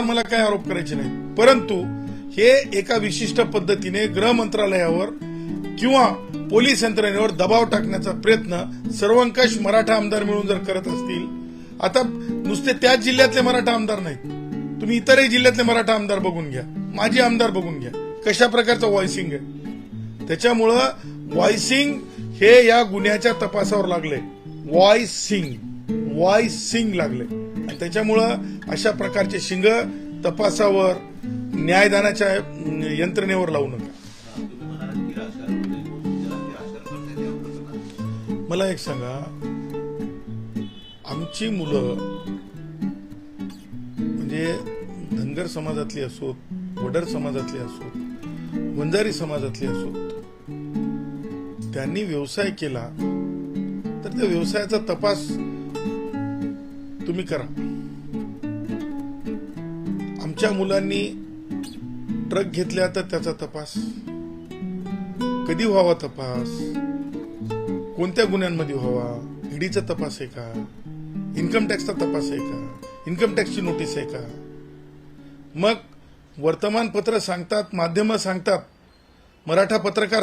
मला काय आरोप करायचे नाही, परंतु हे एका विशिष्ट पद्धतीने गृह मंत्रालयावर किंवा पोलीस यंत्रणेवर दबाव टाकण्याचा प्रयत्न सर्वंकष मराठा आमदार मिळून जर करत असतील, आता नुसते त्याच जिल्ह्यातले मराठा आमदार नाहीत, तुम्ही इतरही जिल्ह्यातले मराठा आमदार बघून घ्या, माजी आमदार बघून घ्या, कशा प्रकारचं व्हॉइसिंग आहे. त्याच्यामुळं व्हॉइसिंग हे या गुन्ह्याच्या तपासावर लागले, व्हॉइसिंग लागले आणि त्याच्यामुळं अशा प्रकारचे शिंग तपासावर न्यायदानाच्या यंत्रणेवर लावू नका. मला एक सांगा, आमची मुलं म्हणजे धनगर समाजातली असोत, वडर समाजातली असोत, वंजारी समाजातली असोत, त्यांनी व्यवसाय केला तर त्या व्यवसायाचा तपास तुम्ही करा. आमच्या मुलांनी ट्रक घेतल्या तर त्याचा तपास कधी व्हावा, तपास कोणत्या गुन्ह्यांमध्ये व्हावा, ईडीचा तपास आहे का, इन्कम टॅक्सचा तपास आहे का, इन्कम टॅक्सची नोटीस आहे का. मग वर्तमानपत्र सांगतात, माध्यमं सांगतात, मराठा पत्रकार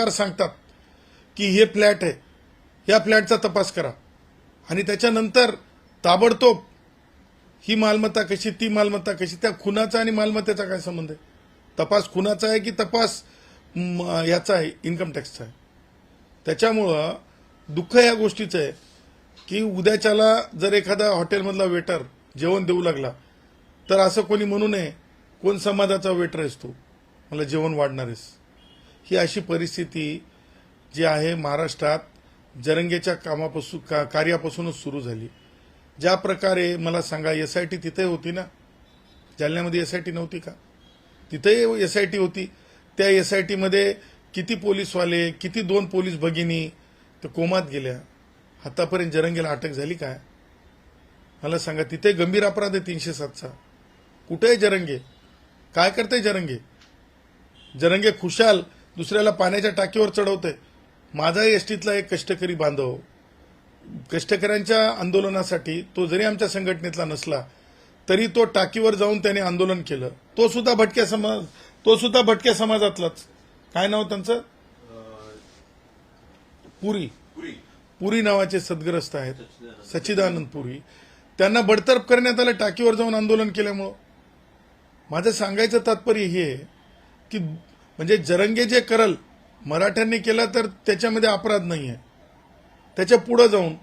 सांगतात की हे फ्लॅट आहे, या फ्लॅटचा तपास करा आणि त्याच्यानंतर ताबडतोब ही मालमत्ता कशी, ती मालमत्ता कशी. त्या खुनाचा आणि मालमत्तेचा काय संबंध आहे? तपास खुनाचा आहे की तपास याचा आहे, इन्कम टॅक्सचा आहे. त्याच्यामुळं दुःख या गोष्टीचं आहे की उद्याच्याला जर एखादा हॉटेलमधला वेटर जेवण देऊ लागला तर असं कोणी म्हणू नये, कोण समाजाचा वेटर आहेस तू, मला जेवण वाढणारेस. ही अशी परिस्थिती जी आहे महाराष्ट्रात जरंगेच्या कार्यापासूनच सुरू झाली. ज्या प्रकारे मला सांगा, एसआयटी तिथे होती ना, जालन्यामध्ये एसआयटी नव्हती का? तिथेही एसआयटी होती. त्या एसआयटीमध्ये किती पोलीसवाले, किती 2 पोलीस भगिनी तर कोमात गेल्या. आतापर्यंत जरंगेला अटक झाली काय? मला सांगा. तिथे गंभीर अपराध आहे 307चा. कुठे आहे जरंगे? काय करते जरंगे? जरंगे खुशाल दुसऱ्याला पाण्याच्या टाकीवर चढवतंय. माझा एसटीतला एक कष्टकरी बांधव, कष्टकऱ्यांच्या आंदोलनासाठी तो जरी आमच्या संघटनेतला नसला तरी तो टाकीवर जाऊन त्याने आंदोलन केलं. तो सुद्धा भटक्या समाजातलाच. काय नाव त्यांचं? पुरी नावाचे सद्ग्रस्त आहेत, सच्चिदानंद पुरी. त्यांना बडतर्फ करण्यात आलं टाकीवर जाऊन आंदोलन केल्यामुळं. माझं सांगायचं तात्पर्य हे की म्हणजे जरंगे जे करल मराठ्यांनी केला तर त्याच्यामध्ये अपराध नाही आहे. त्याच्या पुढे जाऊन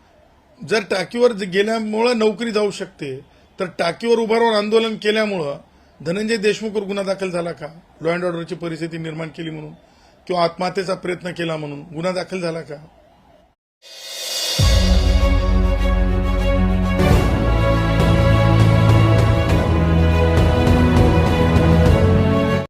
जर टाकीवर गेल्यामुळं नोकरी जाऊ शकते, तर टाकीवर उभा राहून आंदोलन केल्यामुळं धनंजय देशमुखवर गुन्हा दाखल झाला का? लॉ अँड ऑर्डरची परिस्थिती निर्माण केली म्हणून किंवा आत्महत्येचा प्रयत्न केला म्हणून गुन्हा दाखल झाला का?